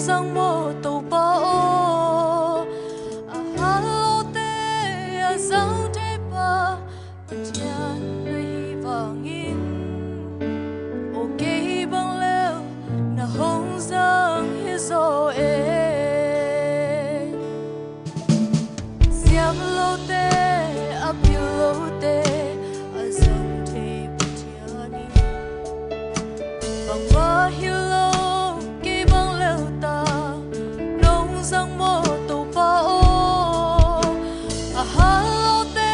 sang mô tàu bao halo te sang te pa tian hy vọng in ok bang leo na hong sang hi zo siam lo te apilo te sang te tiani bang wa hilo sang mô tàu bao halo te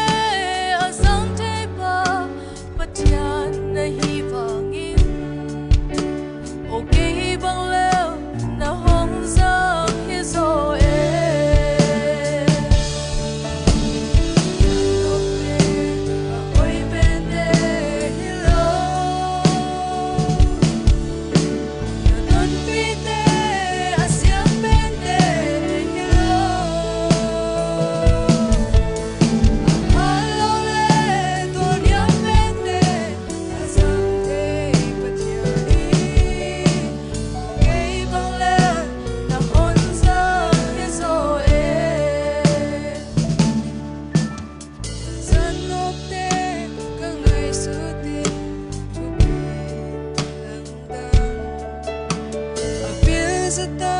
sang te pa tian hy vọng in ok bang leo na hong sang hi zo is it